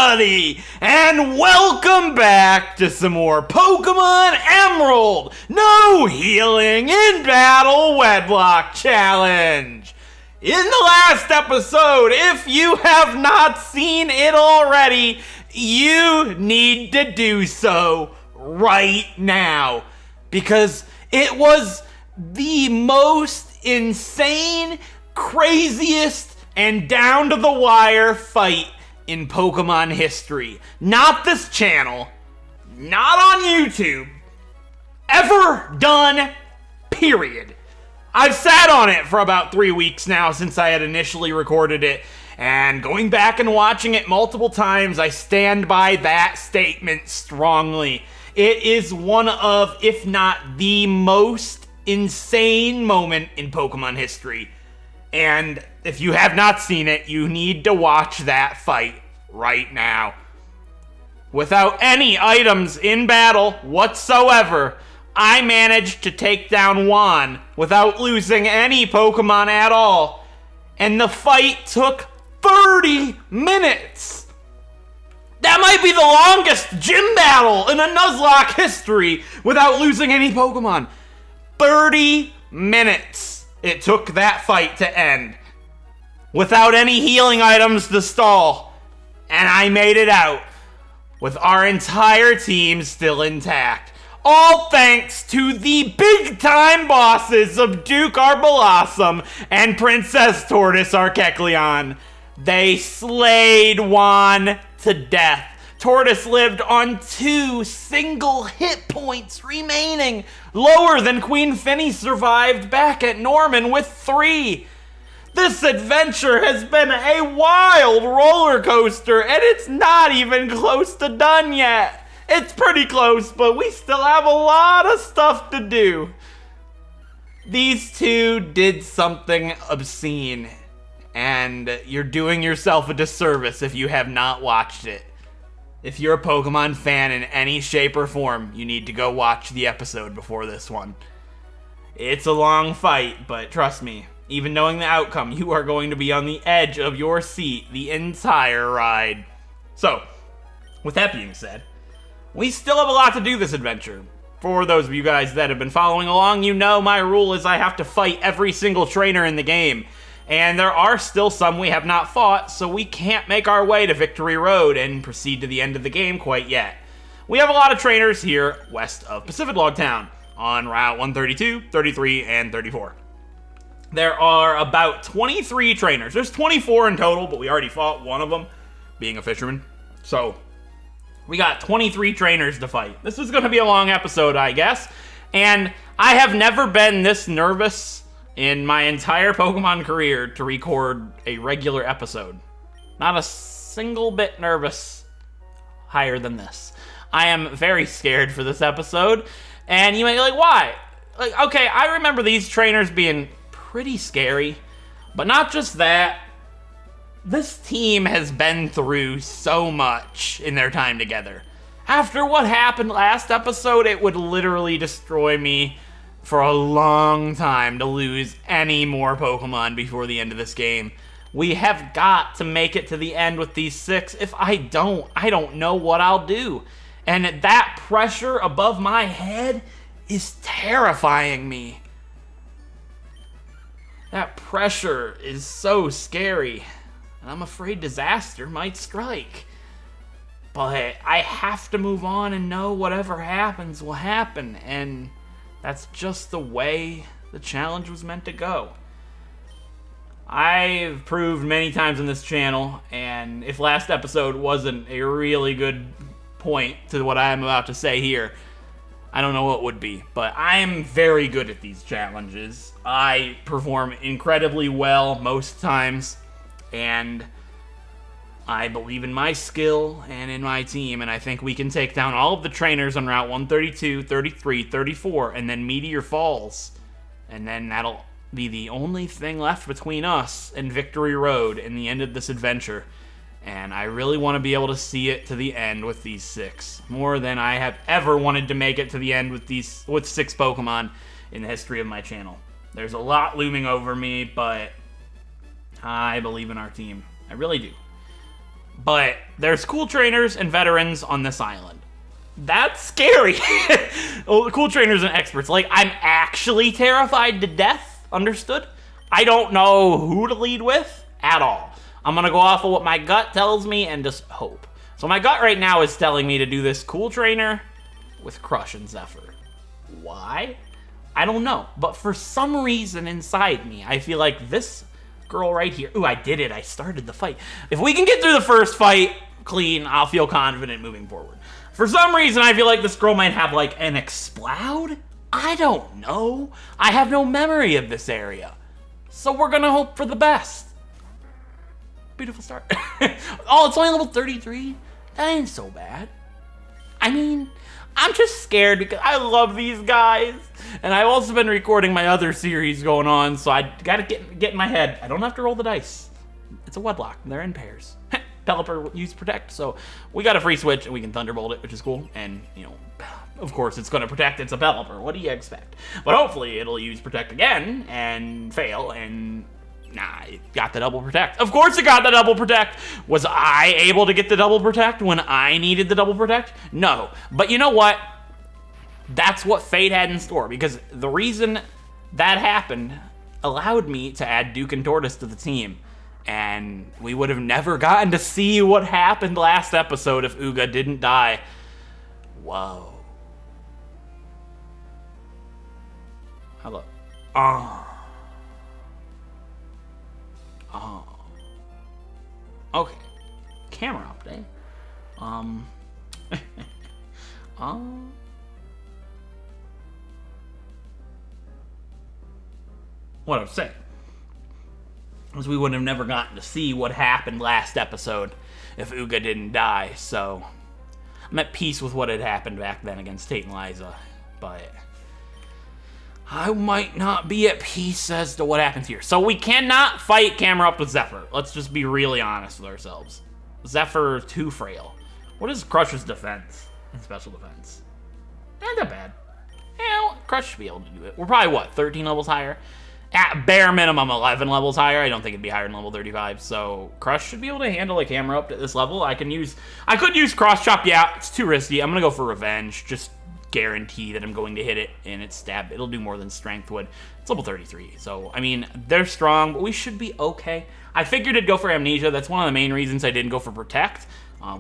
everybody, and welcome back to some more Pokemon Emerald No Healing in Battle Wedlocke Challenge. In the last episode, if you have not seen it already, you need to do so right now, because it was the most insane, craziest, and down-to-the-wire fight in Pokemon history. Not this channel, not on YouTube, ever done, period. I've sat on it for about 3 weeks now since I had initially recorded it, and going back and watching it multiple times, I stand by that statement strongly. It is one of, if not the most insane moment in Pokemon history. And if you have not seen it, you need to watch that fight right now. Without any items in battle whatsoever, I managed to take down Juan without losing any Pokemon at all. And the fight took 30 minutes. That might be the longest gym battle in a Nuzlocke history without losing any Pokemon. 30 minutes. It took that fight to end, without any healing items to stall, and I made it out, with our entire team still intact. All thanks to the big-time bosses of Duke Arbalassum and Princess Tortoise Archecleon. They slayed Juan to death. Tortoise lived on 2 single hit points remaining, lower than Queen Finny survived back at Norman with 3. This adventure has been a wild roller coaster, and it's not even close to done yet. It's pretty close, but we still have a lot of stuff to do. These two did something obscene, and you're doing yourself a disservice if you have not watched it. If you're a Pokemon fan in any shape or form, you need to go watch the episode before this one. It's a long fight, but trust me, even knowing the outcome, you are going to be on the edge of your seat the entire ride. So, with that being said, we still have a lot to do this adventure. For those of you guys that have been following along, you know my rule is I have to fight every single trainer in the game. And there are still some we have not fought, so we can't make our way to Victory Road and proceed to the end of the game quite yet. We have a lot of trainers here west of Pacifidlog Town, on Route 132, 33, and 34. There are about 23 trainers. There's 24 in total, but we already fought one of them, being a fisherman. So, we got 23 trainers to fight. This is going to be a long episode, I guess. And I have never been this nervous in my entire Pokemon career to record a regular episode. Not a single bit nervous higher than this. I am very scared for this episode, and you might be like, why? Like, okay, I remember these trainers being pretty scary, but not just that. This team has been through so much in their time together. After what happened last episode, it would literally destroy me for a long time to lose any more Pokemon before the end of this game. We have got to make it to the end with these 6. If I don't know what I'll do. And that pressure above my head is terrifying me. That pressure is so scary. And I'm afraid disaster might strike. But I have to move on and know whatever happens will happen. And that's just the way the challenge was meant to go. I've proved many times on this channel, and if last episode wasn't a really good point to what I'm about to say here, I don't know what would be. But I am very good at these challenges. I perform incredibly well most times, and I believe in my skill and in my team, and I think we can take down all of the trainers on Route 132, 33, 34, and then Meteor Falls. And then that'll be the only thing left between us and Victory Road in the end of this adventure. And I really want to be able to see it to the end with these 6. More than I have ever wanted to make it to the end with 6 Pokemon in the history of my channel. There's a lot looming over me, but I believe in our team. I really do. But there's cool trainers and veterans on this island. That's scary. Cool trainers and experts. Like, I'm actually terrified to death. Understood? I don't know who to lead with at all. I'm gonna go off of what my gut tells me and just hope. So my gut right now is telling me to do this cool trainer with Crush and Zephyr. Why? I don't know. But for some reason inside me, I feel like this girl right here. Ooh, I did it. I started the fight. If we can get through the first fight clean, I'll feel confident moving forward. For some reason, I feel like this girl might have like an Explode. I don't know. I have no memory of this area. So we're gonna hope for the best. Beautiful start. Oh, it's only level 33? That ain't so bad. I mean, I'm just scared because I love these guys. And I've also been recording my other series going on, so I gotta get in my head. I don't have to roll the dice. It's a Wedlocke. They're in pairs. Pelipper use Protect, so we got a free switch and we can Thunderbolt it, which is cool. And, you know, of course it's gonna Protect. It's a Pelipper. What do you expect? But hopefully it'll use Protect again and fail and... Nah, it got the double protect. Of course it got the double protect. Was I able to get the double protect when I needed the double protect? No. But you know what? That's what fate had in store, because the reason that happened allowed me to add Duke and Tortoise to the team. And we would have never gotten to see what happened last episode if Uga didn't die. Whoa. Hello. Oh. Oh. Okay. Camera update. What I'm saying is we would have never gotten to see what happened last episode if Uga didn't die, so I'm at peace with what had happened back then against Tate and Liza, but I might not be at peace as to what happens here. So we cannot fight camera up with Zephyr. Let's just be really honest with ourselves. Zephyr too frail. What is Crush's defense and special defense? Not that bad. Yeah, Crush should be able to do it. We're probably, what, 13 levels higher? At bare minimum, 11 levels higher. I don't think it'd be higher than level 35. So Crush should be able to handle a camera up at this level. I could use Cross Chop. Yeah, it's too risky. I'm gonna go for Revenge. Just guarantee that I'm going to hit it and it's stab. It'll do more than Strength would. It's level 33. So, I mean, they're strong, but we should be okay. I figured it'd go for Amnesia. That's one of the main reasons I didn't go for Protect.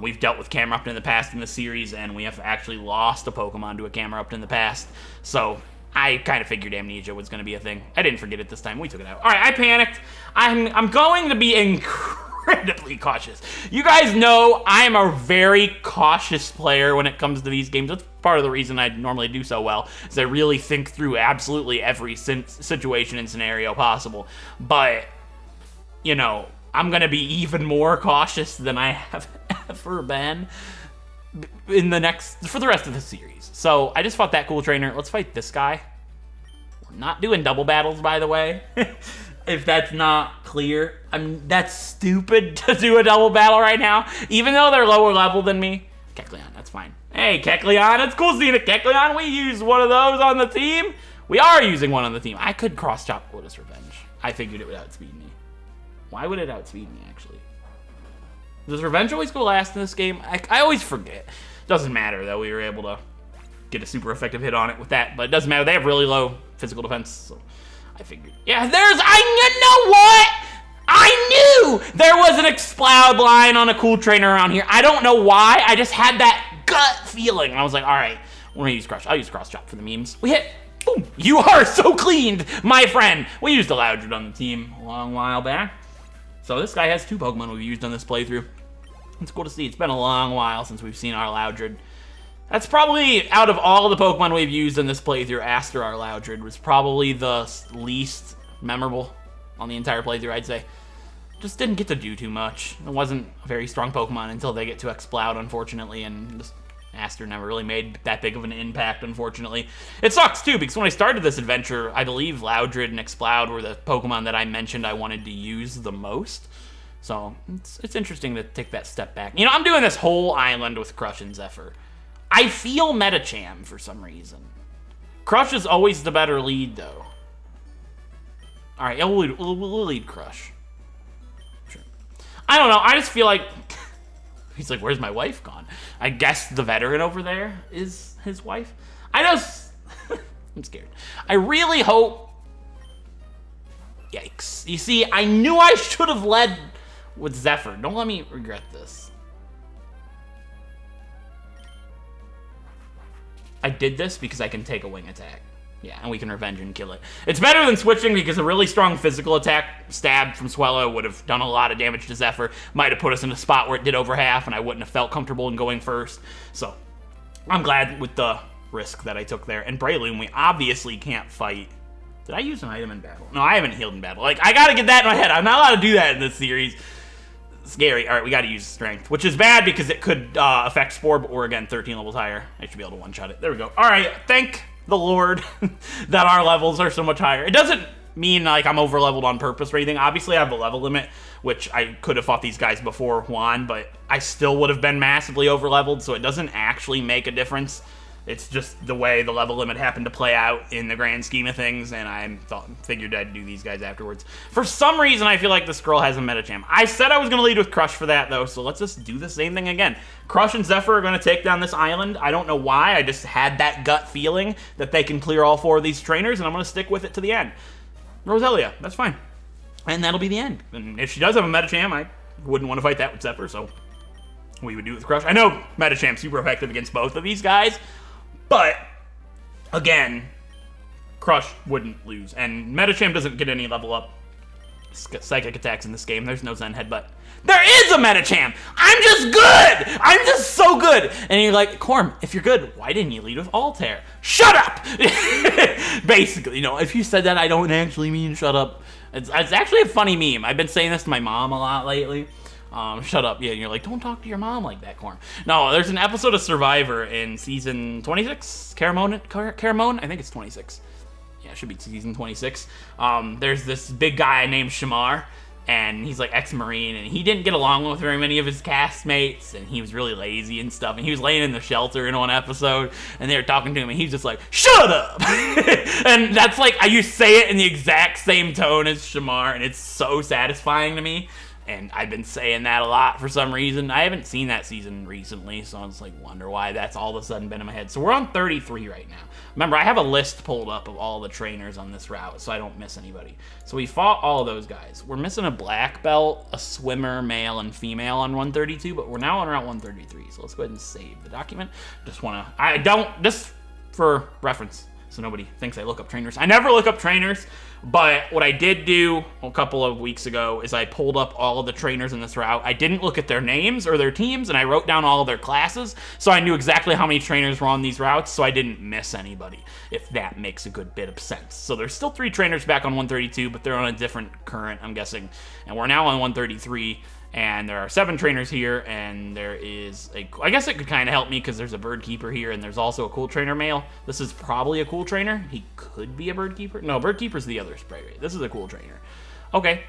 We've dealt with Camerupt in the past in the series, and we have actually lost a Pokemon to a Camerupt in the past. So I kind of figured Amnesia was going to be a thing. I didn't forget it this time. We took it out. All right, I panicked. I'm going to be incredibly cautious. You guys know I'm a very cautious player when it comes to these games. That's part of the reason I normally do so well, is I really think through absolutely every situation and scenario possible. But, you know, I'm going to be even more cautious than I have ever been for the rest of the series. So I just fought that cool trainer. Let's fight this guy. We're not doing double battles, by the way. If that's not clear. That's stupid to do a double battle right now, even though they're lower level than me. Kecleon, that's fine. Hey, Kecleon, it's cool seeing a Kecleon. We used one of those on the team. We are using one on the team. I could cross-chop Lotus Revenge. I figured it would outspeed me. Why would it outspeed me, actually? Does Revenge always go last in this game? I always forget. Doesn't matter, though. We were able to get a super effective hit on it with that, but it doesn't matter. They have really low physical defense, so I figured. Yeah, you know what? I knew there was an Explode line on a cool trainer around here. I don't know why. I just had that gut feeling. I was like, all right, we're gonna use Crush. I'll use Cross Chop for the memes. We hit. Boom. You are so cleaned, my friend. We used a Loudred on the team a long while back. So this guy has 2 Pokemon we've used on this playthrough. It's cool to see. It's been a long while since we've seen our Loudred. That's probably, out of all the Pokemon we've used in this playthrough, Aster, our Loudred, was probably the least memorable on the entire playthrough, I'd say. Just didn't get to do too much. It wasn't a very strong Pokemon until they get to Explode, unfortunately, and just Aster never really made that big of an impact, unfortunately. It sucks, too, because when I started this adventure, I believe Loudred and Explode were the Pokemon that I mentioned I wanted to use the most. So, it's interesting to take that step back. You know, I'm doing this whole island with Crush and Zephyr. I feel Medicham for some reason. Crush is always the better lead, though. Alright, yeah, we'll lead Crush. Sure. I don't know, I just feel like He's like, where's my wife gone? I guess the veteran over there is his wife. I know. I'm scared. I really hope. Yikes. You see, I knew I should have led with Zephyr. Don't let me regret this. I did this because I can take a wing attack. Yeah, and we can revenge and kill it. It's better than switching because a really strong physical attack stab from Swellow would have done a lot of damage to Zephyr. Might have put us in a spot where it did over half and I wouldn't have felt comfortable in going first. So, I'm glad with the risk that I took there. And Breloom, we obviously can't fight. Did I use an item in battle? No, I haven't healed in battle. Like, I gotta get that in my head. I'm not allowed to do that in this series. Scary. All right, we gotta use Strength, which is bad because it could affect Spore, but we're, again, 13 levels higher. I should be able to one-shot it. There we go. All right, thank the Lord that our levels are so much higher. It doesn't mean like I'm over leveled on purpose or anything. Obviously I have a level limit, which I could have fought these guys before Juan, but I still would have been massively over leveled, so it doesn't actually make a difference. It's just the way the level limit happened to play out in the grand scheme of things, and I figured I'd do these guys afterwards. For some reason, I feel like this girl has a Medicham. I said I was going to lead with Crush for that, though, so let's just do the same thing again. Crush and Zephyr are going to take down this island. I don't know why. I just had that gut feeling that they can clear all 4 of these trainers, and I'm going to stick with it to the end. Roselia, that's fine. And that'll be the end. And if she does have a Medicham, I wouldn't want to fight that with Zephyr, so we would do it with Crush. I know Medicham's super effective against both of these guys, but, again, Crush wouldn't lose. And Medicham doesn't get any level up psychic attacks in this game. There's no Zen Headbutt. There is a Medicham! I'm just good! I'm just so good! And you're like, Corm, if you're good, why didn't you lead with Altair? Shut up! Basically, you know, if you said that, I don't actually mean shut up. It's actually a funny meme. I've been saying this to my mom a lot lately. Shut up. Yeah, and you're like, don't talk to your mom like that, Corn. No, there's an episode of Survivor in season 26. Caramon? I think it's 26. Yeah, it should be season 26. There's this big guy named Shamar, and he's like ex-Marine, and he didn't get along with very many of his castmates, and he was really lazy and stuff, and he was laying in the shelter in one episode, and they were talking to him, and he's just like, shut up! And that's like, you say it in the exact same tone as Shamar, and it's so satisfying to me. And I've been saying that a lot for some reason. I haven't seen that season recently, so I was like, wonder why that's all of a sudden been in my head. So we're on 33 right now. Remember, I have a list pulled up of all the trainers on this route, so I don't miss anybody. So we fought all of those guys. We're missing a black belt, a swimmer, male, and female on 132, but we're now on Route 133. So let's go ahead and save the document. Just for reference, so nobody thinks I look up trainers. I never look up trainers. But what I did do a couple of weeks ago is I pulled up all of the trainers in this route. I didn't look at their names or their teams, and I wrote down all of their classes, so I knew exactly how many trainers were on these routes, so I didn't miss anybody, if that makes a good bit of sense. So there's still 3 trainers back on 132, but they're on a different current, I'm guessing. And we're now on 133, and there are 7 trainers here, and there is I guess it could kind of help me because there's a bird keeper here, and there's also a cool trainer male. This is probably a cool trainer. He could be a bird keeper. No, bird keeper's the other spray rate. This is a cool trainer. Okay.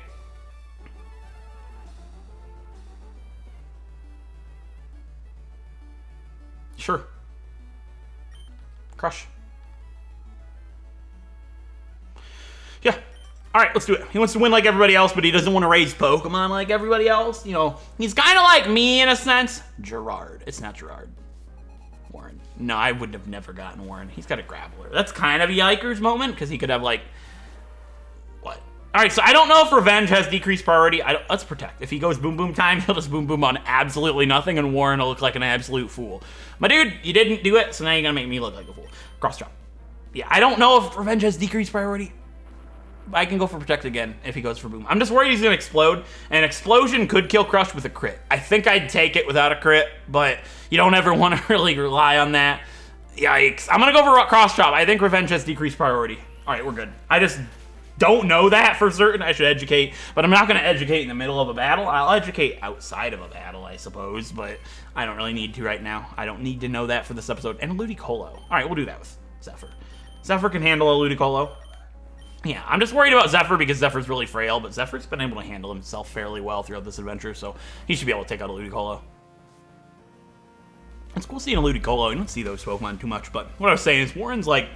Sure. Crush. Yeah. All right, let's do it. He wants to win like everybody else, but he doesn't want to raise Pokemon like everybody else. You know, he's kind of like me in a sense. Gerard. It's not Gerard. Warren. No, I would have never gotten Warren. He's got a Graveler. That's kind of a Yikers moment, because he could have, like, what? All right, so I don't know if Revenge has decreased priority. Let's Protect. If he goes Boom Boom time, he'll just Boom Boom on absolutely nothing, and Warren will look like an absolute fool. My dude, you didn't do it, so now you're going to make me look like a fool. Cross drop. Yeah, I don't know if Revenge has decreased priority. I can go for Protect again if he goes for Boom. I'm just worried he's going to explode, and Explosion could kill Crush with a crit. I think I'd take it without a crit, but you don't ever want to really rely on that. Yikes. I'm going to go for Cross Chop. I think Revenge has decreased priority. All right, we're good. I just don't know that for certain. I should educate, but I'm not going to educate in the middle of a battle. I'll educate outside of a battle, I suppose, but I don't really need to right now. I don't need to know that for this episode. And a Ludicolo. All right, we'll do that with Zephyr. Zephyr can handle a Ludicolo. Yeah, I'm just worried about Zephyr because Zephyr's really frail, but Zephyr's been able to handle himself fairly well throughout this adventure, so he should be able to take out a Ludicolo. It's cool seeing a Ludicolo. You don't see those Pokemon too much, but what I was saying is Warren's like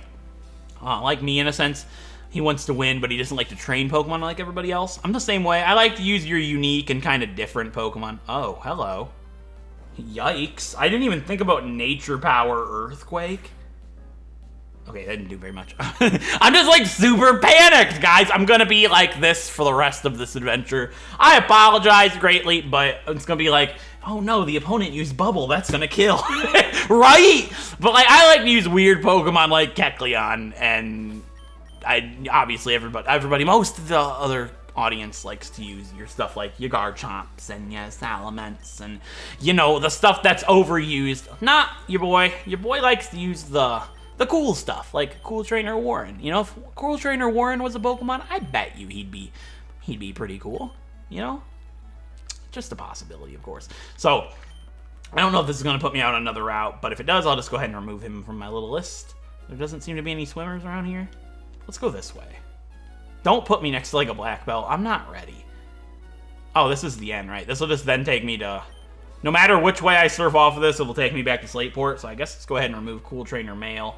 me in a sense. He wants to win, but he doesn't like to train Pokemon like everybody else. I'm the same way. I like to use your unique and kind of different Pokemon. Oh, hello. Yikes. I didn't even think about nature power earthquake. Okay, that didn't do very much. I'm just like super panicked, guys. I'm gonna be like this for the rest of this adventure. I apologize greatly, but it's gonna be like, oh no, the opponent used bubble. That's gonna kill, right? But like, I like to use weird Pokemon like Kecleon, and obviously everybody, most of the other audience likes to use your stuff like your Garchomps and your Salamence and, you know, the stuff that's overused. Not your boy. Your boy likes to use the cool stuff, like Cool Trainer Warren. You know, if Cool Trainer Warren was a Pokemon, I bet you he'd be pretty cool, you know? Just a possibility, of course. So, I don't know if this is going to put me out on another route, but if it does, I'll just go ahead and remove him from my little list. There doesn't seem to be any swimmers around here. Let's go this way. Don't put me next to like a black belt. I'm not ready. Oh, this is the end, right? This will just then take me to... No matter which way I surf off of this, it will take me back to Slateport. So I guess let's go ahead and remove Cool Trainer Male.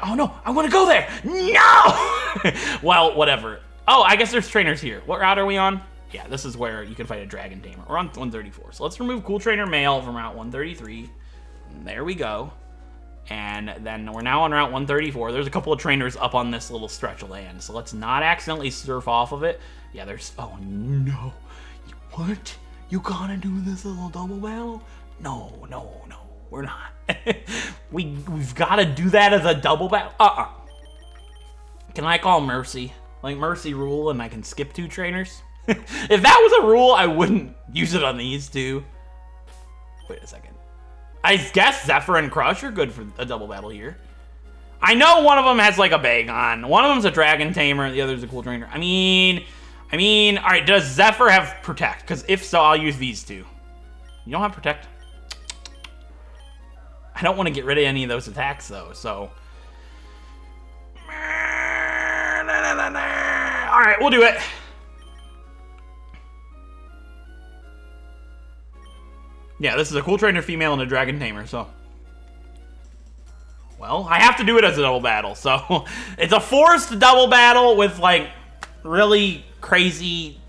Oh no, I want to go there. No! Well, whatever. Oh, I guess there's trainers here. What route are we on? Yeah, this is where you can fight a Dragon Tamer. We're on 134. So let's remove Cool Trainer Male from Route 133. There we go. And then we're now on Route 134. There's a couple of trainers up on this little stretch of land. So let's not accidentally surf off of it. Yeah, there's... Oh, no. What? You gonna do this little double battle? No, we're not. We've got to do that as a double battle. Can I call Mercy? Like Mercy rule, and I can skip 2 trainers? If that was a rule, I wouldn't use it on these 2. Wait a second. I guess Zephyr and Crush are good for a double battle here. I know one of them has like a Bagon. One of them's a Dragon Tamer, the other's a Cool Trainer. I mean, all right, does Zephyr have Protect? Because if so, I'll use these 2. You don't have Protect? I don't want to get rid of any of those attacks, though, so... All right, we'll do it. Yeah, this is a Cool Trainer female and a Dragon Tamer, so... Well, I have to do it as a double battle, so... It's a forced double battle with, like, really crazy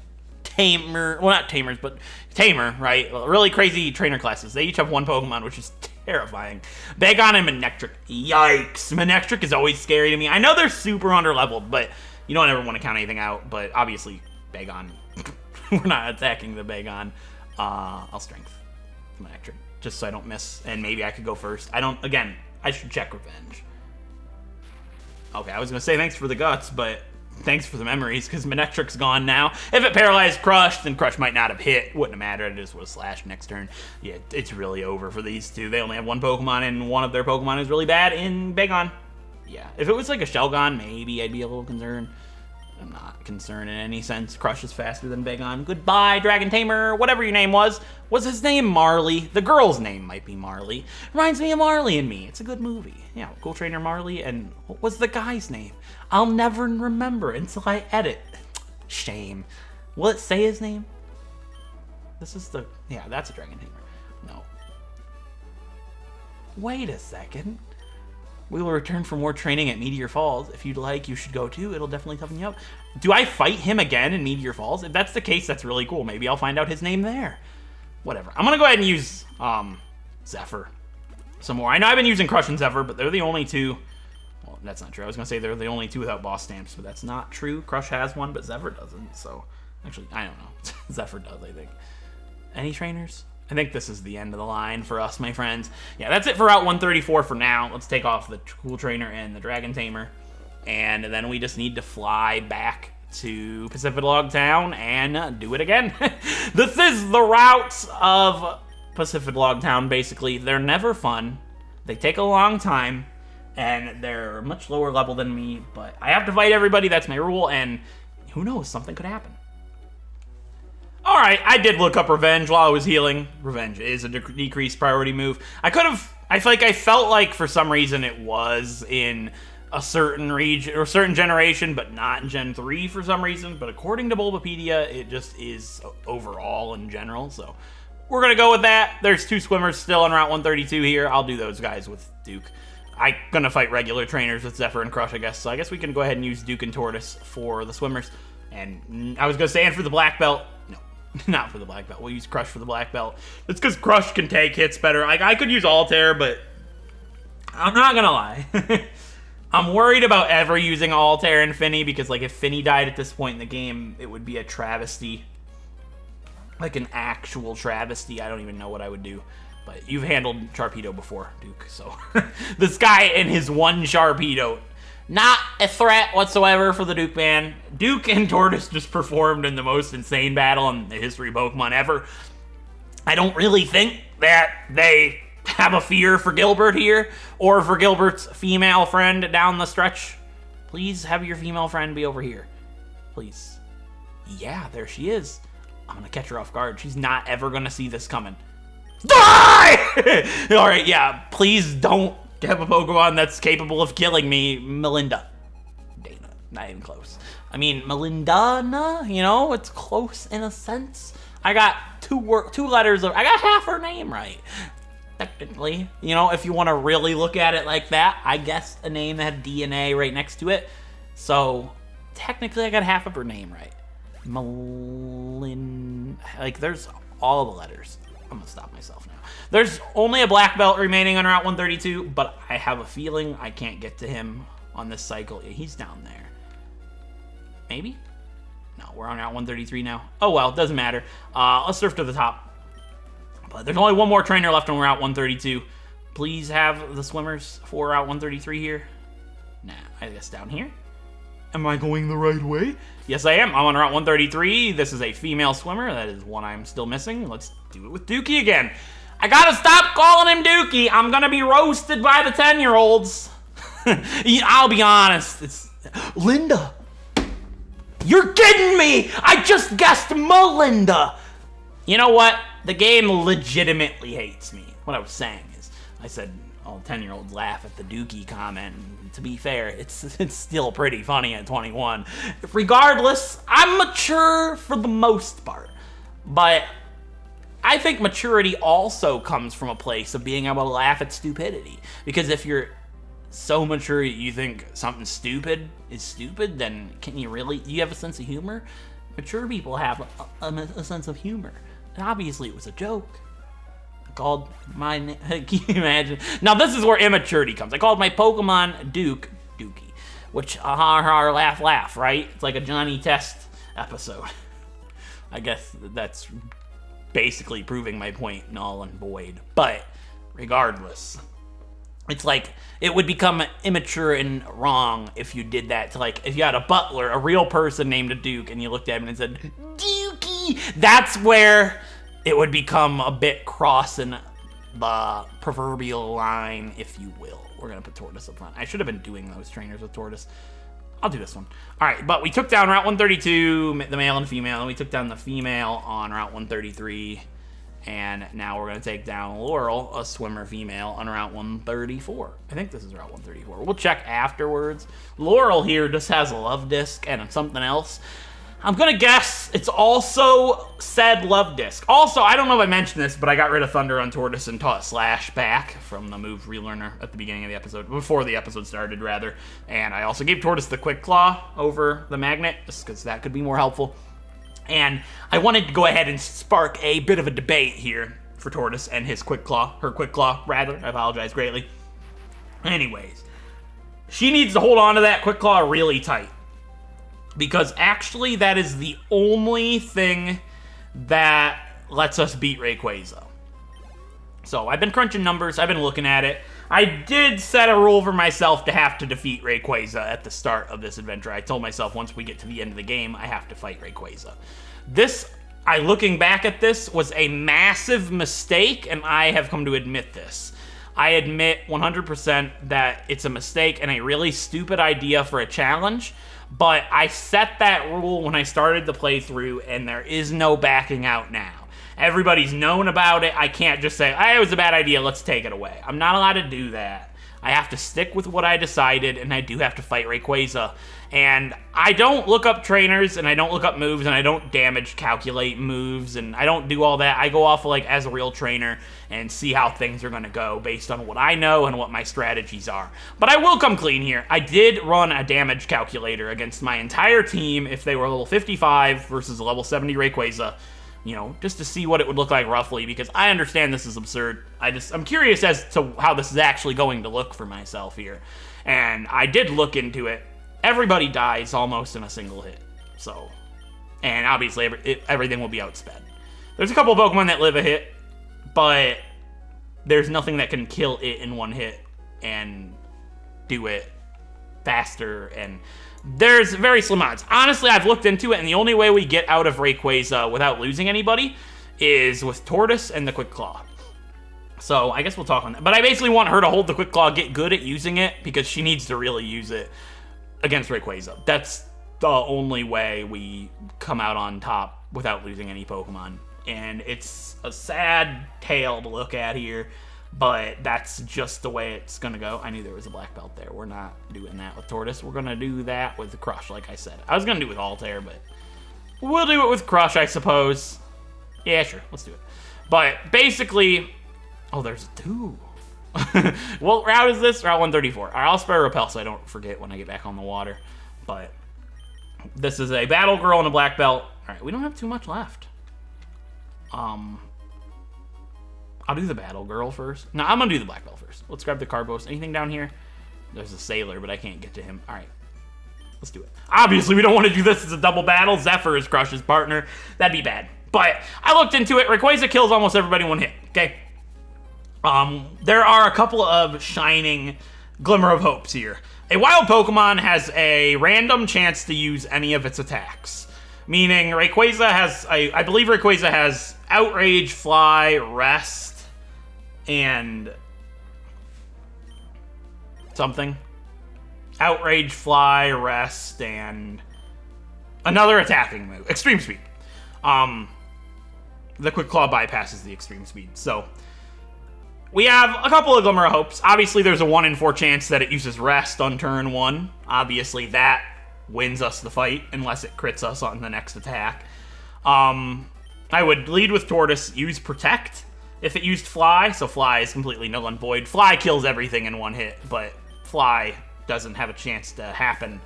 tamer... Well, not tamers, but tamer, right? Really crazy trainer classes. They each have 1 Pokemon, which is terrifying. Bagon and Manectric. Yikes. Manectric is always scary to me. I know they're super underleveled, but you don't ever want to count anything out. But obviously, Bagon. We're not attacking the Bagon. I'll Strength Manectric, just so I don't miss. And maybe I could go first. Again, I should check Revenge. Okay, I was going to say thanks for the guts, but thanks for the memories, because Manectric's gone now. If it paralyzed Crush, then Crush might not have hit. Wouldn't have mattered. It just would have slashed next turn. Yeah, it's really over for these 2. They only have 1 Pokemon, and one of their Pokemon is really bad in Bagon. Yeah, if it was like a Shelgon, maybe I'd be a little concerned. I'm not concerned in any sense. Crush is faster than Bagon. Goodbye, Dragon Tamer, whatever your name was. Was his name Marley? The girl's name might be Marley. Reminds me of Marley and Me. It's a good movie. Yeah, Cool Trainer Marley, and what was the guy's name? I'll never remember until I edit. Shame. Will it say his name? This is the... Yeah, that's a Dragon Tamer. No. Wait a second. We will return for more training at Meteor Falls. If you'd like, you should go too. It'll definitely toughen you up. Do I fight him again in Meteor Falls? If that's the case, that's really cool. Maybe I'll find out his name there. Whatever. I'm going to go ahead and use Zephyr some more. I know I've been using Crush and Zephyr, but they're the only 2. Well, that's not true. I was going to say they're the only 2 without boss stamps, but that's not true. Crush has one, but Zephyr doesn't. So, actually, I don't know. Zephyr does, I think. Any trainers? I think this is the end of the line for us, my friends. Yeah, that's it for Route 134 for now. Let's take off the Cool Trainer and the Dragon Tamer. And then we just need to fly back to Pacifidlog Town and do it again. This is the routes of Pacifidlog Town, basically. They're never fun. They take a long time. And they're much lower level than me. But I have to fight everybody. That's my rule. And who knows? Something could happen. Alright, I did look up Revenge while I was healing. Revenge is a decreased priority move. I felt like for some reason it was in a certain region or certain generation, but not in Gen 3 for some reason. But according to Bulbapedia, it just is overall in general. So we're going to go with that. There's 2 swimmers still on Route 132 here. I'll do those guys with Duke. I'm going to fight regular trainers with Zephyr and Crush, I guess. So I guess we can go ahead and use Duke and Tortoise for the swimmers. And I was going to say, and for the black belt, no. Not for the black belt. We'll use Crush for the black belt. It's because Crush can take hits better. Like, I could use Altair, but I'm not gonna lie. I'm worried about ever using Altair and Finny because, like, if Finny died at this point in the game, it would be a travesty. Like, an actual travesty. I don't even know what I would do. But you've handled Sharpedo before, Duke, so. This guy and his one Sharpedo. Not a threat whatsoever for the Duke man. Duke and Tortoise just performed in the most insane battle in the history of Pokemon ever. I don't really think that they have a fear for Gilbert here, or for Gilbert's female friend down the stretch. Please have your female friend be over here. Please. Yeah, there she is. I'm gonna catch her off guard. She's not ever gonna see this coming. Die! Alright, yeah, please don't have a Pokemon that's capable of killing me, Melinda. Dana, not even close. I mean, Melindana, you know, it's close in a sense. I got two letters of, I got half her name right. Technically, you know, if you want to really look at it like that, I guessed a name that had DNA right next to it. So, technically, I got half of her name right. Like, there's all the letters. I'm gonna stop myself now. There's only a black belt remaining on Route 132, but I have a feeling I can't get to him on this cycle. He's down there. Maybe? No, we're on Route 133 now. Oh well, doesn't matter. Let's surf to the top. But there's only one more trainer left on Route 132. Please have the swimmers for Route 133 here. Nah, I guess down here. Am I going the right way? Yes, I am. I'm on Route 133. This is a female swimmer. That is one I'm still missing. Let's do it with Dookie again. I gotta stop calling him Dookie. I'm gonna be roasted by the 10-year-olds. I'll be honest. It's Linda. You're kidding me! I just guessed Melinda. You know what? The game legitimately hates me. What I was saying is, I said all 10-year-olds laugh at the Dookie comment. To be fair, it's still pretty funny at 21. Regardless, I'm mature for the most part. But I think maturity also comes from a place of being able to laugh at stupidity. Because if you're so mature you think something stupid is stupid, then can you really, you have a sense of humor? Mature people have a sense of humor. And obviously it was a joke. I called my, can you imagine? Now this is where immaturity comes. I called my Pokemon Duke, Dookie. Which, laugh, laugh, right? It's like a Johnny Test episode. I guess that's basically proving my point null and void. But, regardless, it's like, it would become immature and wrong if you did that to, like, if you had a butler, a real person named a Duke, and you looked at him and said, Dookie! That's where it would become a bit crossing the proverbial line, if you will. We're gonna put Tortoise up front. I should have been doing those trainers with Tortoise. I'll do this one. All right, but we took down Route 132, the male and female, and we took down the female on Route 133, and now we're going to take down Laurel, a swimmer female, on Route 134. I think this is Route 134. We'll check afterwards. Laurel here just has a love disc and something else. I'm going to guess it's also said love disc. Also, I don't know if I mentioned this, but I got rid of Thunder on Tortoise and taught Slash back from the move Relearner at the beginning of the episode, before the episode started, rather. And I also gave Tortoise the Quick Claw over the Magnet, just because that could be more helpful. And I wanted to go ahead and spark a bit of a debate here for Tortoise and his Quick Claw, her Quick Claw, rather. I apologize greatly. Anyways, she needs to hold on to that Quick Claw really tight. Because actually, that is the only thing that lets us beat Rayquaza. So, I've been crunching numbers, I've been looking at it. I did set a rule for myself to have to defeat Rayquaza at the start of this adventure. I told myself once we get to the end of the game, I have to fight Rayquaza. This, looking back at this, was a massive mistake, and I have come to admit this. I admit 100% that it's a mistake and a really stupid idea for a challenge. But I set that rule when I started the playthrough, and there is no backing out now. Everybody's known about it. I can't just say, hey, it was a bad idea, let's take it away. I'm not allowed to do that. I have to stick with what I decided, and I do have to fight Rayquaza. And I don't look up trainers, and I don't look up moves, and I don't damage calculate moves, and I don't do all that. I go off like as a real trainer and see how things are going to go based on what I know and what my strategies are. But I will come clean here. I did run a damage calculator against my entire team if they were level 55 versus a level 70 Rayquaza. you know, just to see what it would look like roughly, because I understand this is absurd. I'm curious as to how this is actually going to look for myself here. And I did look into it. Everybody dies almost in a single hit. So, and obviously everything will be outsped. There's a couple of Pokemon that live a hit, but there's nothing that can kill it in one hit and do it faster, and there's very slim odds. Honestly, I've looked into it, and the only way we get out of Rayquaza without losing anybody is with Tortoise and the Quick Claw. So I guess we'll talk on that. But I basically want her to hold the Quick Claw, get good at using it, because she needs to really use it against Rayquaza. That's the only way we come out on top without losing any Pokemon. And it's a sad tale to look at here, but that's just the way it's gonna go. I knew there was a black belt there. We're not doing that with Tortoise. We're gonna do that with the Crush, like I said. I was gonna do it with Altair, but we'll do it with Crush, I suppose. Yeah, sure, let's do it. But basically, oh, there's two. What route is this? Route 134. All right, I'll spare Repel so I don't forget when I get back on the water. But this is a Battle Girl and a black belt. All right, we don't have too much left. I'll do the Battle Girl first. No, I'm gonna do the black belt first. Let's grab the Carbos. Anything down here? There's a Sailor, but I can't get to him. All right, let's do it. Obviously, we don't want to do this as a double battle. Zephyr is Crush's partner. That'd be bad. But I looked into it. Rayquaza kills almost everybody in one hit. Okay. There are a couple of shining glimmer of hopes here. A wild Pokemon has a random chance to use any of its attacks. Meaning Rayquaza has, I believe Rayquaza has Outrage, Fly, Rest, and something. Outrage, Fly, Rest, and another attacking move. Extreme Speed. The Quick Claw bypasses the Extreme Speed. So we have a couple of glimmer of hopes. Obviously, there's a 1 in 4 chance that it uses Rest on turn 1. Obviously, that wins us the fight, unless it crits us on the next attack. I would lead with Tortoise, use Protect if it used Fly, so Fly is completely null and void. Fly kills everything in one hit, but Fly doesn't have a chance to happen.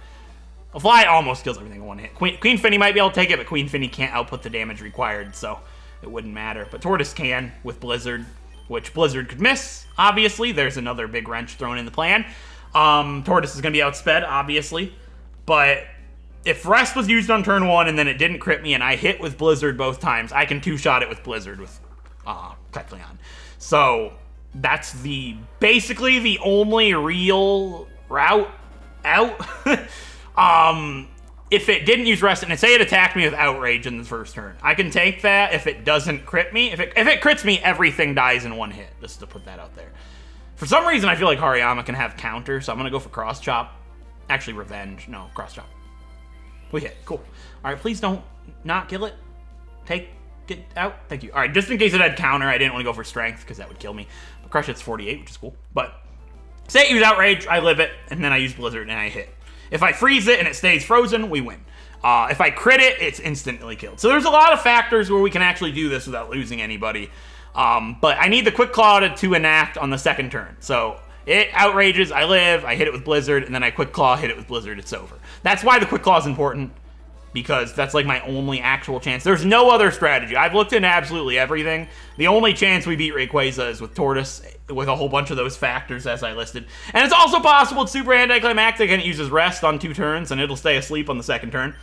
Well, Fly almost kills everything in one hit. Queen Finny might be able to take it, but Queen Finny can't output the damage required, so it wouldn't matter. But Tortoise can with Blizzard, which Blizzard could miss, obviously. There's another big wrench thrown in the plan. Tortoise is going to be outsped, obviously. But if Rest was used on turn 1 and then it didn't crit me and I hit with Blizzard both times, I can two-shot it with Blizzard with Kecleon. So that's basically the only real route out. If it didn't use Rest, and say it attacked me with Outrage in the first turn, I can take that if it doesn't crit me. If it crits me, everything dies in one hit, just to put that out there. For some reason, I feel like Hariyama can have counter, so I'm going to go for Cross Chop. Actually, Revenge. No, Cross Chop. We hit. Cool. All right, please don't not kill it. Get out. Thank you. All right, just in case it had counter, I didn't want to go for Strength because that would kill me. But Crush Hit's 48, which is cool. But say it use Outrage, I live it, and then I use Blizzard and I hit. If I freeze it and it stays frozen, we win. If I crit it, it's instantly killed. So there's a lot of factors where we can actually do this without losing anybody. But I need the Quick Claw to enact on the second turn. So it outrages, I live, I hit it with Blizzard, and then I Quick Claw, hit it with Blizzard, it's over. That's why the Quick Claw is important, because that's like my only actual chance. There's no other strategy. I've looked into absolutely everything. The only chance we beat Rayquaza is with Tortoise, with a whole bunch of those factors as I listed. And it's also possible it's super anticlimactic and it uses Rest on 2 turns, and it'll stay asleep on the second turn.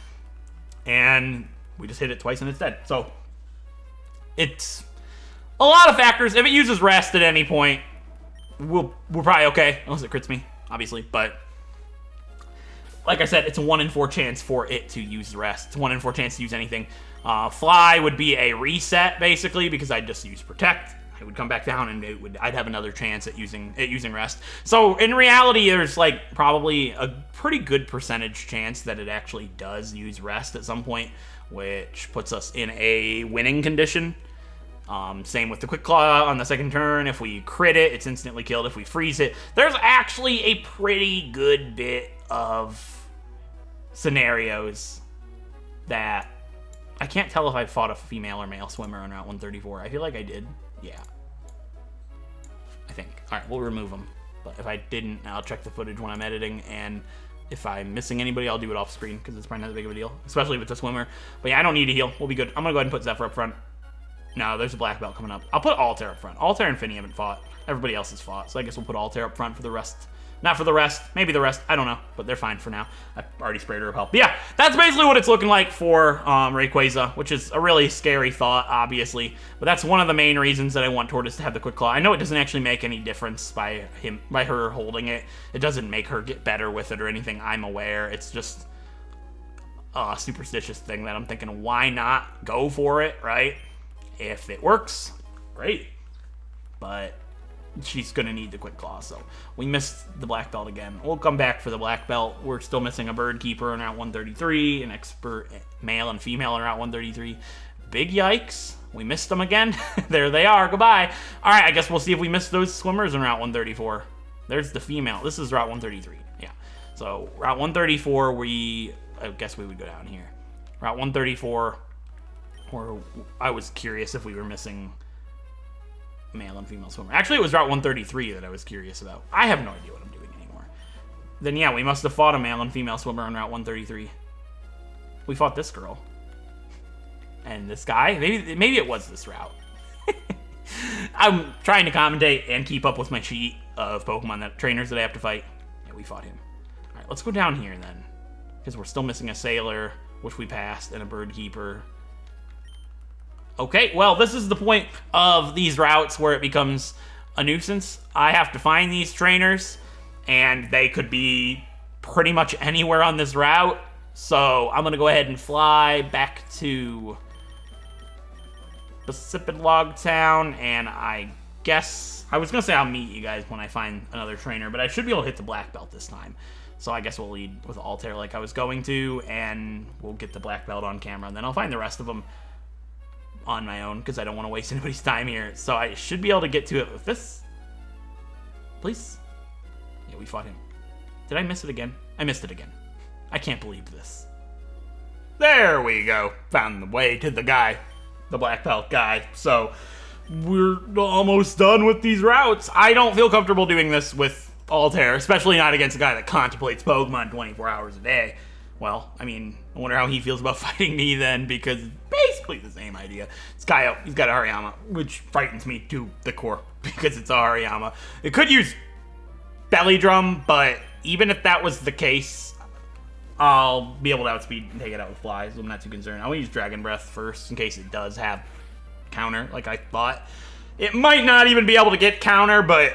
And we just hit it twice and it's dead. So it's a lot of factors. If it uses Rest at any point, we're probably okay, unless it crits me, obviously. But like I said, it's a 1 in 4 chance for it to use Rest. It's a 1 in 4 chance to use anything. Fly would be a reset, basically, because I'd just use Protect. It would come back down, and I'd have another chance at using Rest. So in reality, there's like probably a pretty good percentage chance that it actually does use Rest at some point, which puts us in a winning condition. Same with the Quick Claw on the second turn. If we crit it, it's instantly killed. If we freeze it, there's actually a pretty good bit of scenarios that I can't tell if I fought a female or male swimmer on Route 134. I feel like I did. Yeah. I think. All right, we'll remove them. But if I didn't, I'll check the footage when I'm editing, and If I'm missing anybody, I'll do it off screen because it's probably not that big of a deal, especially if it's a swimmer. But yeah, I don't need to heal. We'll be good. I'm going to go ahead and put Zephyr up front. No, there's a black belt coming up. I'll put Altair up front. Altair and Finny haven't fought. Everybody else has fought. So I guess we'll put Altair up front for the rest. Not for the rest. Maybe the rest. I don't know. But they're fine for now. I've already sprayed her up health. But yeah, that's basically what it's looking like for Rayquaza, which is a really scary thought, obviously. But that's one of the main reasons that I want Tortoise to have the Quick Claw. I know it doesn't actually make any difference by her holding it. It doesn't make her get better with it or anything, I'm aware. It's just a superstitious thing that I'm thinking, why not go for it, right? If it works, great. But she's going to need the Quick Claw, so we missed the black belt again. We'll come back for the black belt. We're still missing a bird keeper in Route 133, an expert male and female in Route 133. Big yikes. We missed them again. There they are. Goodbye. All right, I guess we'll see if we missed those swimmers in Route 134. There's the female. This is Route 133. Yeah. So Route 134, I guess we would go down here. Route 134, where I was curious if we were missing male and female swimmer. Actually, it was Route 133 that I was curious about. I have no idea what I'm doing anymore. Then yeah, we must have fought a male and female swimmer on Route 133. We fought this girl. And this guy. Maybe it was this route. I'm trying to commentate and keep up with my sheet of Pokemon trainers that I have to fight. Yeah, we fought him. Alright, let's go down here then. Because we're still missing a sailor, which we passed, and a bird keeper. Okay, well, this is the point of these routes where it becomes a nuisance. I have to find these trainers, and they could be pretty much anywhere on this route. So I'm going to go ahead and fly back to Pacifidlog Town, and I guess I was going to say I'll meet you guys when I find another trainer, but I should be able to hit the black belt this time. So I guess we'll lead with Altair like I was going to, and we'll get the black belt on camera, and then I'll find the rest of them on my own, because I don't want to waste anybody's time here. So I should be able to get to it with this. Please? Yeah, we fought him. Did I miss it again? I missed it again. I can't believe this. There we go. Found the way to the guy. The black belt guy. So we're almost done with these routes. I don't feel comfortable doing this with Altair, especially not against a guy that contemplates Pokemon 24 hours a day. Well, I mean, I wonder how he feels about fighting me then, because basically the same idea. This guy, he's got a Hariyama, which frightens me to the core, because it's a Hariyama. It could use Belly Drum, but even if that was the case, I'll be able to outspeed and take it out with Fly, so I'm not too concerned. I'll use Dragon Breath first, in case it does have counter, like I thought. It might not even be able to get counter, but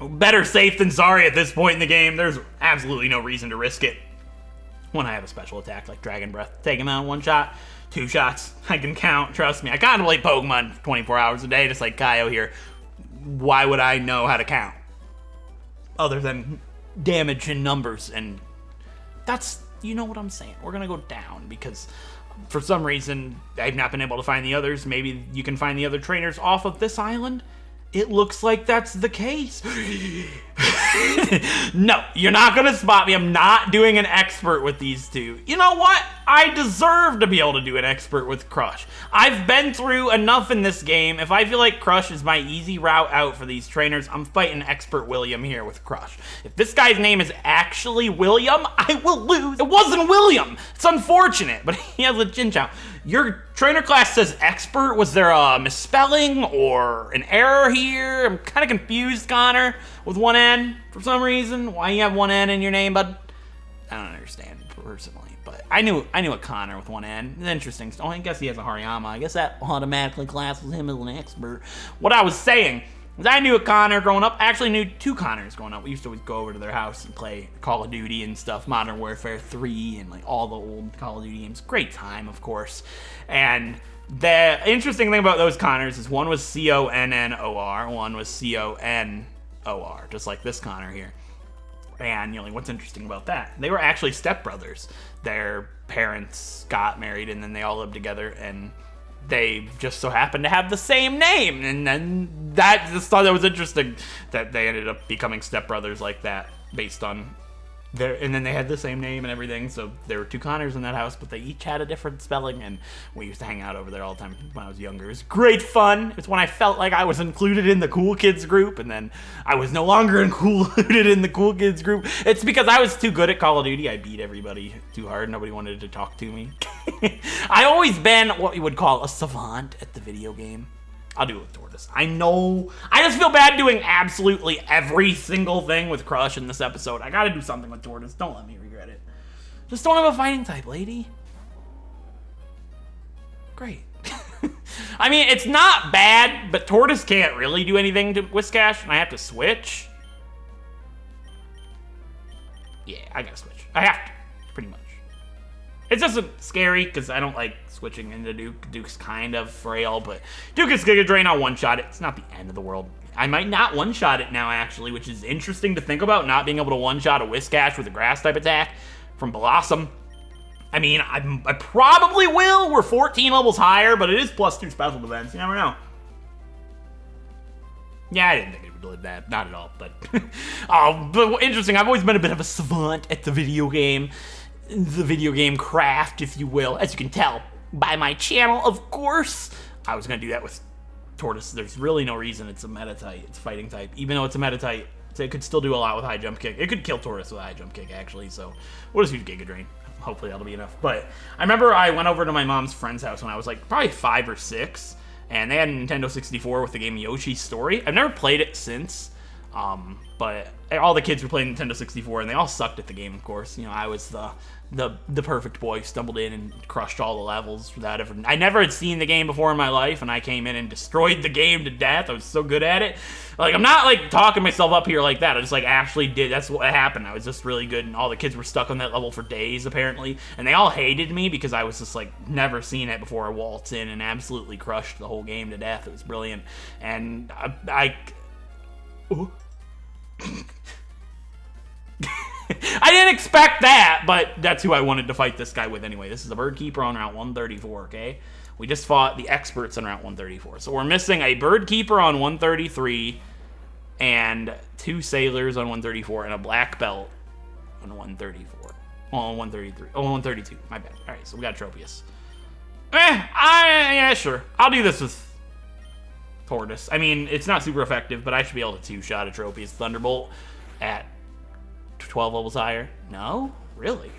better safe than sorry at this point in the game. There's absolutely no reason to risk it. When I have a special attack like Dragon Breath, take him out in one shot, 2 shots. I can count, trust me. I contemplate Pokemon 24 hours a day, just like Kaio here. Why would I know how to count? Other than damage and numbers, and that's, you know what I'm saying. We're gonna go down, because for some reason, I've not been able to find the others. Maybe you can find the other trainers off of this island. It looks like that's the case. No, you're not going to spot me. I'm not doing an expert with these two. You know what? I deserve to be able to do an expert with Crush. I've been through enough in this game. If I feel like Crush is my easy route out for these trainers, I'm fighting Expert William here with Crush. If this guy's name is actually William, I will lose. It wasn't William. It's unfortunate, but he has a Chinchou. Your trainer class says expert. Was there a misspelling or an error here? I'm kind of confused, Connor, with one N for some reason. Why you have one N in your name, bud? I don't understand personally, but I knew a Connor with one N. It's interesting. Oh, I guess he has a Hariyama. I guess that automatically classes him as an expert. What I was saying was I knew a Connor growing up. I actually knew 2 Connors growing up. We used to always go over to their house and play Call of Duty and stuff, Modern Warfare 3 and like all the old Call of Duty games. Great time, of course. And the interesting thing about those Connors is one was C-O-N-N-O-R, one was C-O-N-O-R, just like this Connor here. And, you know, like, what's interesting about that? They were actually stepbrothers. Their parents got married, and then they all lived together, and they just so happened to have the same name. And then that just thought that was interesting that they ended up becoming stepbrothers like that, based on And then they had the same name and everything, so there were 2 Connors in that house, but they each had a different spelling, and we used to hang out over there all the time when I was younger. It was great fun. It's when I felt like I was included in the cool kids group, and then I was no longer included in the cool kids group. It's because I was too good at Call of Duty. I beat everybody too hard. Nobody wanted to talk to me. I always been what you would call a savant at the video game. I'll do it with Tortoise. I know. I just feel bad doing absolutely every single thing with Crush in this episode. I gotta do something with Tortoise. Don't let me regret it. Just don't have a fighting type, lady. Great. I mean, it's not bad, but Tortoise can't really do anything to Whiscash, and I have to switch. Yeah, I gotta switch. I have to, pretty much. It's just scary, because I don't like switching into Duke. Duke's kind of frail, but Duke is Giga Drain. I'll one-shot it. It's not the end of the world. I might not one-shot it now, actually, which is interesting to think about, not being able to one-shot a Whiscash with a Grass-type attack from Blossom. I mean, I probably will. We're 14 levels higher, but it is +2 special defense. You never know. Yeah, I didn't think it would live that. Not at all, but... but interesting. I've always been a bit of a savant at the video game craft, if you will, as you can tell by my channel, of course. I was gonna do that with Tortoise. There's really no reason. It's a meta type. It's fighting type. Even though it's a meta type, it could still do a lot with high jump kick. It could kill Tortoise with a high jump kick, actually, so we'll just use Giga Drain. Hopefully that'll be enough. But I remember I went over to my mom's friend's house when I was like probably 5 or 6, and they had a Nintendo 64 with the game Yoshi's Story. I've never played it since, but all the kids were playing Nintendo 64, and they all sucked at the game, of course. You know, I was the perfect boy, stumbled in and crushed all the levels without ever... I never had seen the game before in my life, and I came in and destroyed the game to death. I was so good at it. Like, I'm not, like, talking myself up here like that. I just, like, actually did. That's what happened. I was just really good, and all the kids were stuck on that level for days, apparently. And they all hated me because I was just, like, never seen it before I waltzed in and absolutely crushed the whole game to death. It was brilliant. And I didn't expect that, but that's who I wanted to fight this guy with anyway. This is a Bird Keeper on Route 134, okay? We just fought the experts on Route 134. So we're missing a Bird Keeper on 133 and 2 Sailors on 134 and a Black Belt on 134. Well, on 133. Oh, 132. My bad. All right, so we got Tropius. Yeah, sure. I'll do this with Tortoise. I mean, it's not super effective, but I should be able to 2-shot a Tropius Thunderbolt at 12 levels higher. No? Really?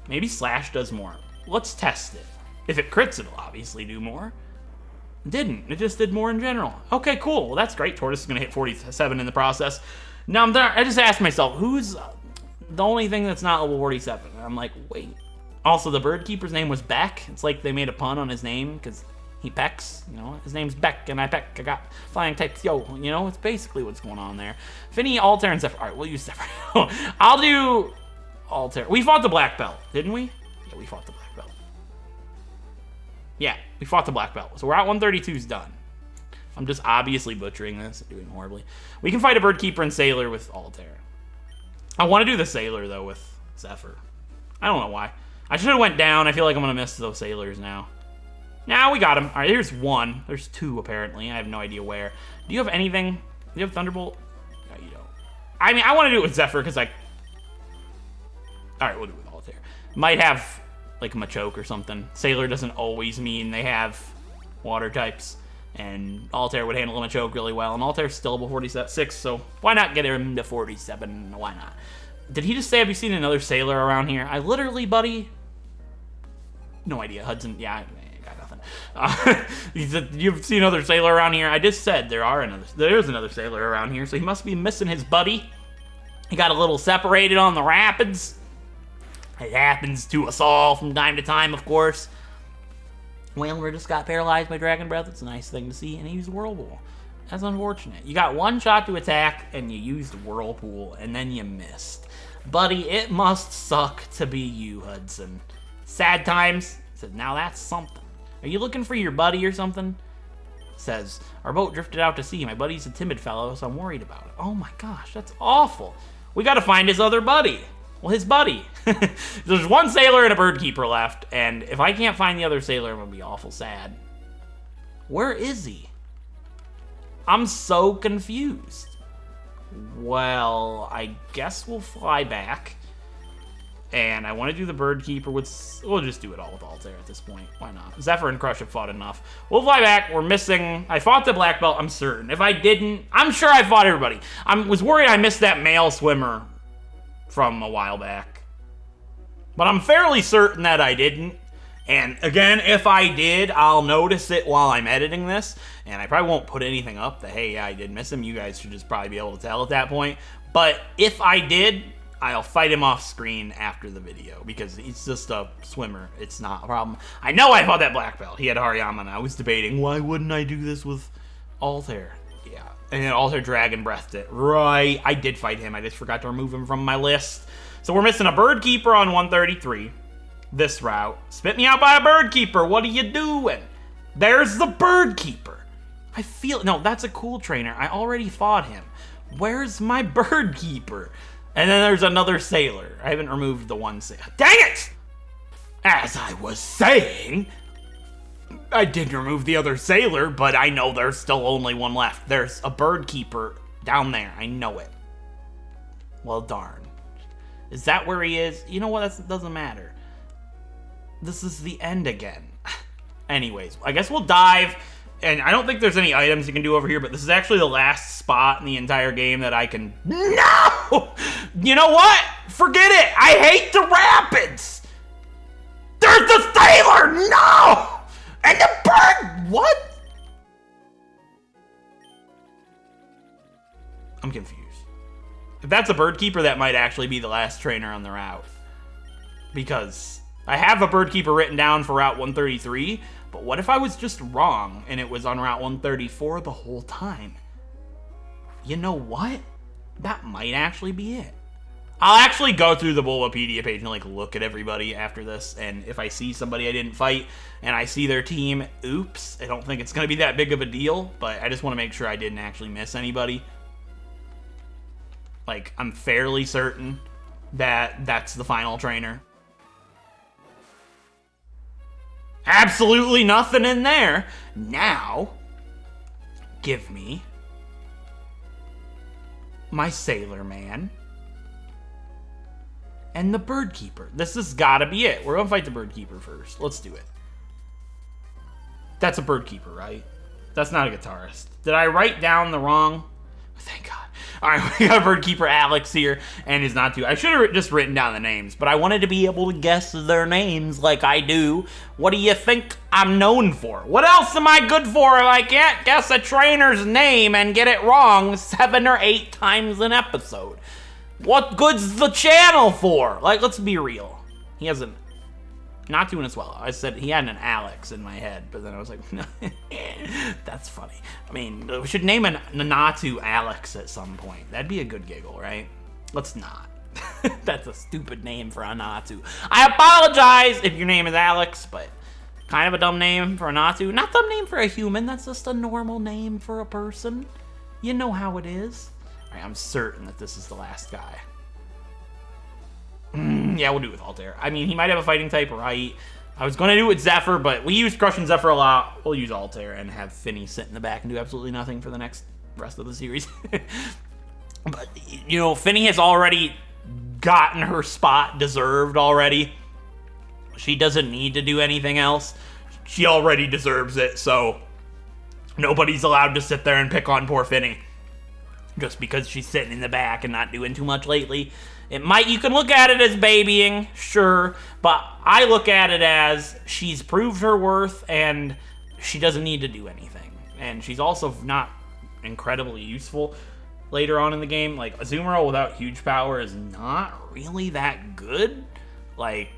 Maybe Slash does more. Let's test it. If it crits, it'll obviously do more. It didn't. It just did more in general. Okay, cool. Well, that's great. Tortoise is going to hit 47 in the process. Now, I just asked myself, who's the only thing that's not level 47? And I'm like, wait. Also, the Bird Keeper's name was Beck. It's like they made a pun on his name because he pecks. You know, his name's Beck, and I peck. I got flying types. Yo, you know, it's basically what's going on there. Finny, Altair, and Zephyr. All right, we'll use Zephyr. I'll do Altair. We fought the Black Belt, didn't we? Yeah, we fought the Black Belt. Yeah, we fought the Black Belt. So Route 132's done. I'm just obviously butchering this, doing horribly. We can fight a Bird Keeper and Sailor with Altair. I want to do the Sailor, though, with Zephyr. I don't know why. I should have went down. I feel like I'm going to miss those Sailors now. Now we got him. All right, here's 1. There's 2, apparently. I have no idea where. Do you have anything? Do you have Thunderbolt? No, you don't. I mean, I want to do it with Zephyr, because I... All right, we'll do it with Altair. Might have, like, Machoke or something. Sailor doesn't always mean they have water types. And Altair would handle a Machoke really well. And Altair's still level 46, so why not get him to 47? Why not? Did he just say, have you seen another Sailor around here? I literally, buddy... No idea. Hudson, yeah, I got nothing. He said, you've seen another Sailor around here? I just said there's another Sailor around here, so he must be missing his buddy. He got a little separated on the rapids. It happens to us all from time to time, of course. Whalmer just got paralyzed by Dragon Breath. It's a nice thing to see, and he used Whirlpool. That's unfortunate. You got 1 shot to attack, and you used Whirlpool, and then you missed. Buddy, it must suck to be you, Hudson. Sad times. Said, now that's something. Are you looking for your buddy or something? Says, our boat drifted out to sea. My buddy's a timid fellow, so I'm worried about it. Oh my gosh, that's awful. We gotta find his other buddy. Well, his buddy. There's 1 Sailor and a Bird Keeper left, and if I can't find the other Sailor, I'm gonna be awful sad. Where is he? I'm so confused. Well, I guess we'll fly back. And I want to do the Bird Keeper with... We'll just do it all with Altair at this point. Why not? Zephyr and Crush have fought enough. We'll fly back. We're missing... I fought the black belt, I'm certain. If I didn't... I'm sure I fought everybody. I was worried I missed that male swimmer from a while back. But I'm fairly certain that I didn't. And again, if I did, I'll notice it while I'm editing this. And I probably won't put anything up that, hey, yeah, I did miss him. You guys should just probably be able to tell at that point. But if I did... I'll fight him off screen after the video because he's just a swimmer. It's not a problem. I know I fought that black belt. He had Hariyama, and I was debating, why wouldn't I do this with Altair? Yeah. And then Altair Dragon Breathed it. Right. I did fight him. I just forgot to remove him from my list. So we're missing a Bird Keeper on 133. This route. Spit me out by a Bird Keeper. What are you doing? There's the Bird Keeper. I feel... No, that's a cool trainer. I already fought him. Where's my Bird Keeper? And then there's another sailor. I haven't removed the one sailor. Dang it! As I was saying, I did remove the other sailor, but I know there's still only one left. There's a Bird Keeper down there. I know it. Well, darn. Is that where he is? You know what? That doesn't matter. This is the end again. Anyways, I guess we'll dive. And I don't think there's any items you can do over here, but this is actually the last spot in the entire game that I can... No! You know what? Forget it! I hate the rapids! There's the sailor! No! And the bird... What? I'm confused. If that's a Bird Keeper, that might actually be the last trainer on the route. Because I have a Bird Keeper written down for Route 133, but what if I was just wrong and it was on Route 134 the whole time? You know what? That might actually be it. I'll actually go through the Bulbapedia page and like look at everybody after this, and if I see somebody I didn't fight and I see their team, oops, I don't think it's going to be that big of a deal, but I just want to make sure I didn't actually miss anybody. Like, I'm fairly certain that that's the final trainer. Absolutely nothing in there. Now, give me my Sailor Man and the Bird Keeper. This has got to be it. We're going to fight the Bird Keeper first. Let's do it. That's a Bird Keeper, right? That's not a guitarist. Did I write down the wrong? Thank God. All right, we got a Bird Keeper Alex here, and his not too. I should have just written down the names, but I wanted to be able to guess their names like I do. What do you think I'm known for? What else am I good for if I can't guess a trainer's name and get it wrong 7 or 8 times an episode? What good's the channel for? Like, let's be real. He hasn't. Not doing as well. I said he had an Alex in my head, but then I was like, that's funny. I mean, we should name a Nanatu Alex at some point. That'd be a good giggle, right? Let's not. That's a stupid name for a Natu. I apologize if your name is Alex, but kind of a dumb name for a Natu. Not dumb name for a human. That's just a normal name for a person. You know how it is. All right, I'm certain that this is the last guy. Yeah, we'll do it with Altair. I mean, he might have a fighting type, right? I was going to do it with Zephyr, but we use Crush and Zephyr a lot. We'll use Altair and have Finny sit in the back and do absolutely nothing for the rest of the series. But, you know, Finny has already gotten her spot deserved already. She doesn't need to do anything else. She already deserves it, so nobody's allowed to sit there and pick on poor Finny just because she's sitting in the back and not doing too much lately. You can look at it as babying, sure, but I look at it as she's proved her worth and she doesn't need to do anything. And she's also not incredibly useful later on in the game. Like, Azumarill without huge power is not really that good. Like,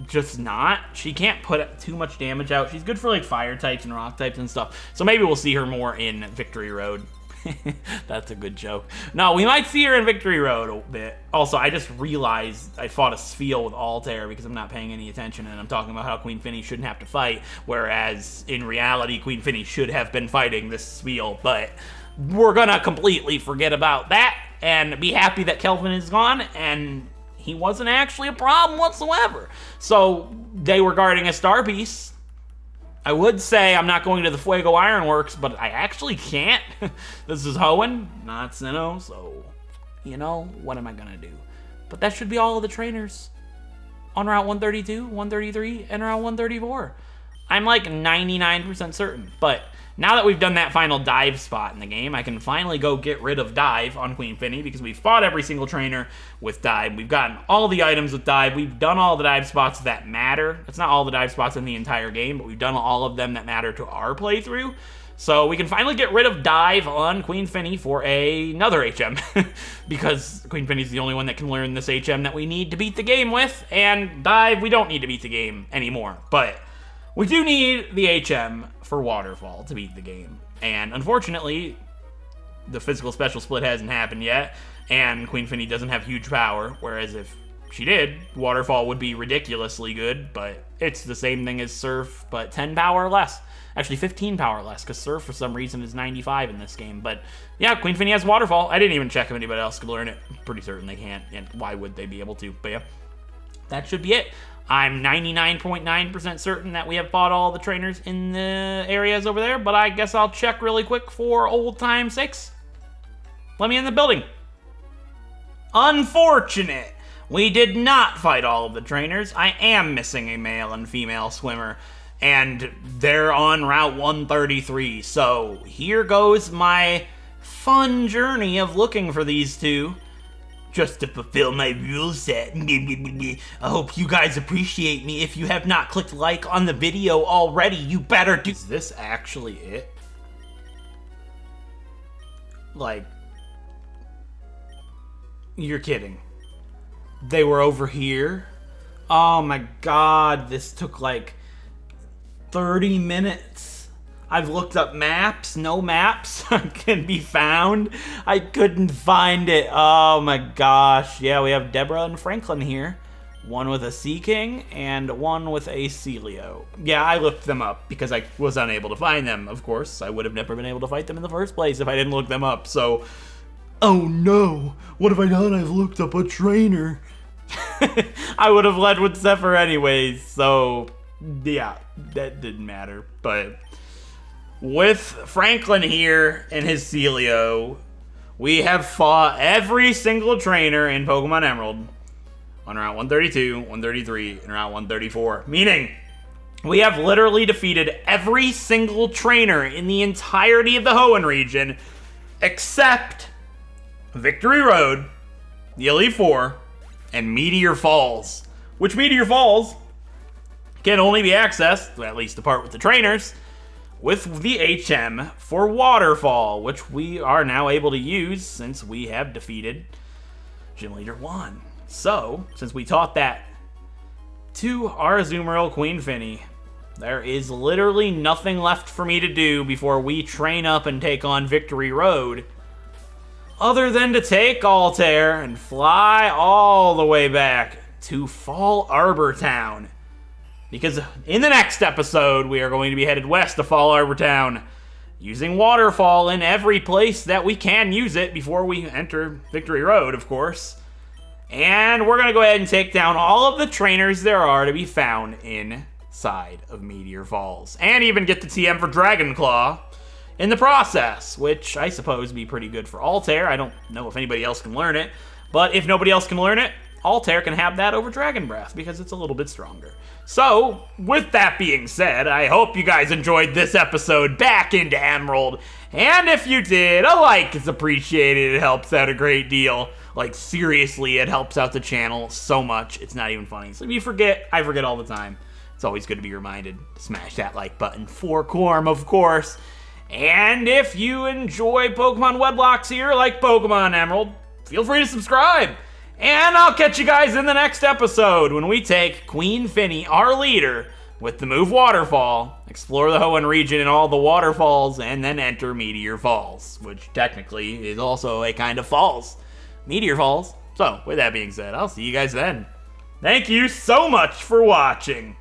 just not. She can't put too much damage out. She's good for, like, fire types and rock types and stuff. So maybe we'll see her more in Victory Road. That's a good joke. No, we might see her in Victory Road a bit. Also, I just realized I fought a Spheal with Altair because I'm not paying any attention, and I'm talking about how Queen Finny shouldn't have to fight, whereas in reality, Queen Finny should have been fighting this Spheal, but we're gonna completely forget about that and be happy that Kelvin is gone, and he wasn't actually a problem whatsoever. So, they were guarding a star piece. I would say I'm not going to the Fuego Ironworks, but I actually can't. This is Hoenn, not Sinnoh, so, you know, what am I going to do? But that should be all of the trainers. on Route 132, 133, and Route 134. I'm like 99% certain, but now that we've done that final dive spot in the game, I can finally go get rid of dive on Queen Finny because we've fought every single trainer with dive. We've gotten all the items with dive. We've done all the dive spots that matter. It's not all the dive spots in the entire game, but we've done all of them that matter to our playthrough. So we can finally get rid of dive on Queen Finny for another HM because Queen Finny's the only one that can learn this HM that we need to beat the game with, and dive we don't need to beat the game anymore. But we do need the HM for Waterfall to beat the game. And unfortunately, the physical special split hasn't happened yet, and Queen Finny doesn't have huge power, whereas if she did, Waterfall would be ridiculously good, but it's the same thing as Surf, but 10 power less. Actually, 15 power less, because Surf, for some reason, is 95 in this game. But yeah, Queen Finny has Waterfall. I didn't even check if anybody else could learn it. I'm pretty certain they can't, and why would they be able to? But yeah, that should be it. I'm 99.9% certain that we have fought all the trainers in the areas over there, but I guess I'll check really quick for old time's sakes. Let me in the building. Unfortunate. We did not fight all of the trainers. I am missing a male and female swimmer, and they're on Route 133. So here goes my fun journey of looking for these two, just to fulfill my rule set. I hope you guys appreciate me. If you have not clicked like on the video already, you better do. Is this actually it? Like, you're kidding. They were over here? Oh my god, this took like 30 minutes. I've looked up maps. No maps can be found. I couldn't find it. Oh my gosh. Yeah, we have Deborah and Franklin here. One with a Sea King and one with a Celio. Yeah, I looked them up because I was unable to find them, of course. I would have never been able to fight them in the first place if I didn't look them up, so... Oh no! What have I done? I've looked up a trainer. I would have led with Zephyr anyways, so... Yeah, that didn't matter, but... With Franklin here and his Celio, we have fought every single trainer in Pokemon Emerald on Route 132, 133, and Route 134. Meaning, we have literally defeated every single trainer in the entirety of the HOENN region, except Victory Road, the Elite Four, and Meteor Falls. Which Meteor Falls can only be accessed, at least the part with the trainers, with the HM for Waterfall, which we are now able to use since we have defeated Gym Leader 1. So, since we taught that to our Azumarill Queen Finny, there is literally nothing left for me to do before we train up and take on Victory Road, other than to take Altair and fly all the way back to Fall Arbor Town. Because in the next episode, we are going to be headed west to Fall Arbor Town, using Waterfall in every place that we can use it before we enter Victory Road, of course. And we're going to go ahead and take down all of the trainers there are to be found inside of Meteor Falls. And even get the TM for Dragon Claw in the process, which I suppose would be pretty good for Altair. I don't know if anybody else can learn it, but if nobody else can learn it, Altair can have that over Dragon Breath because it's a little bit stronger. So, with that being said, I hope you guys enjoyed this episode back into Emerald. And if you did, a like is appreciated. It helps out a great deal. Like, seriously, it helps out the channel so much. It's not even funny. So if you forget, I forget all the time. It's always good to be reminded to smash that like button for Corm, of course. And if you enjoy Pokemon Wedlocks here, like Pokemon Emerald, feel free to subscribe. And I'll catch you guys in the next episode when we take Queen Finny, our leader, with the move Waterfall, explore the HOENN region and all the waterfalls, and then enter Meteor Falls, which technically is also a kind of falls. Meteor Falls. So, with that being said, I'll see you guys then. Thank you so much for watching.